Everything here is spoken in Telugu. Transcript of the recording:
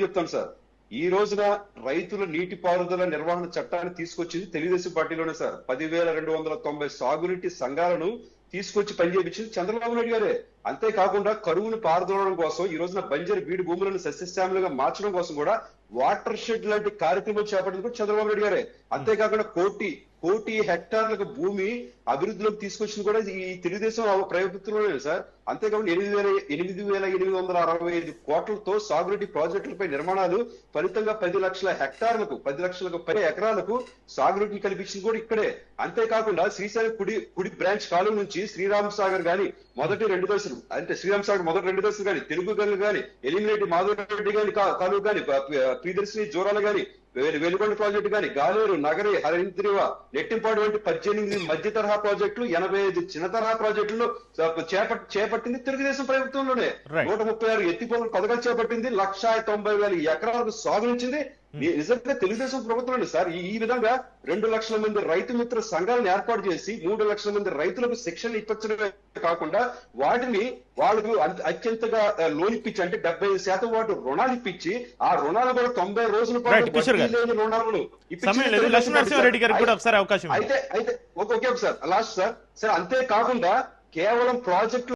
చెప్తాను సార్. ఈ రోజున రైతుల నీటిపారుదల నిర్వహణ చట్టాన్ని తీసుకొచ్చింది తెలుగుదేశం పార్టీలోనే సార్. 10,290 సాగునీటి సంఘాలను తీసుకొచ్చి పనిచేయించింది చంద్రబాబు నాయుడు గారే. అంతేకాకుండా కరువును పారదోలడం కోసం ఈ రోజున బంజరు బీడు భూములను సస్యశ్యామలుగా మార్చడం కోసం కూడా వాటర్ షెడ్ లాంటి కార్యక్రమాలు చేపట్టింది కూడా చంద్రబాబు నాయుడు గారే. అంతేకాకుండా కోటి హెక్టార్లకు భూమి అభివృద్ధిలోకి తీసుకొచ్చింది కూడా ఈ తెలుగుదేశం ప్రభుత్వంలోనే సార్. అంతేకాకుండా 8,865 కోట్లతో సాగునీటి ప్రాజెక్టులపై నిర్మాణాలు ఫలితంగా 10 లక్షల హెక్టార్లకు 10 లక్షలకు పై ఎకరాలకు సాగునీటిని కల్పించింది కూడా ఇక్కడే. అంతేకాకుండా శ్రీశైలం కుడి బ్రాంచ్ కాలువ నుంచి శ్రీరామ్ సాగర్ గాని మొదటి 2 దశలు అంటే శ్రీరామ్ సాగర్ మొదటి 2 దశలు కానీ తెలుగు గల్లు కానీ ఎలిమినేటి మాధవరెడ్డి గాని కాలువ కానీ ప్రియదర్శిని జోరాలు గాని వెలుగొండ ప్రాజెక్టు కానీ గాలేరు నగరి హరిద్రివ నెట్టింపాడు వంటి 18 మధ్య తరహా ప్రాజెక్టులు 85 చిన్న తరహా ప్రాజెక్టులు చేపట్టింది తెలుగుదేశం ప్రభుత్వంలోనే. 136 ఎత్తిపోతల పథకాలు చేపట్టింది. 1,90,000 ఎకరాలకు సాగునిచ్చింది నిజంగా తెలుగుదేశం ప్రభుత్వం సార్. ఈ విధంగా 2 లక్షల మంది రైతు మిత్ర సంఘాలను ఏర్పాటు చేసి 3 లక్షల మంది రైతులకు శిక్షణ ఇప్పించడమే కాకుండా వాటిని వాళ్ళకు అత్యంతగా లోన్ ఇప్పించి అంటే 75% వాటి రుణాలు ఇప్పించి ఆ రుణాలు కూడా 90 రోజుల పాటు రుణాలను అయితే ఒకే సార్ లాస్ట్ సార్ అంతేకాకుండా కేవలం ప్రాజెక్టు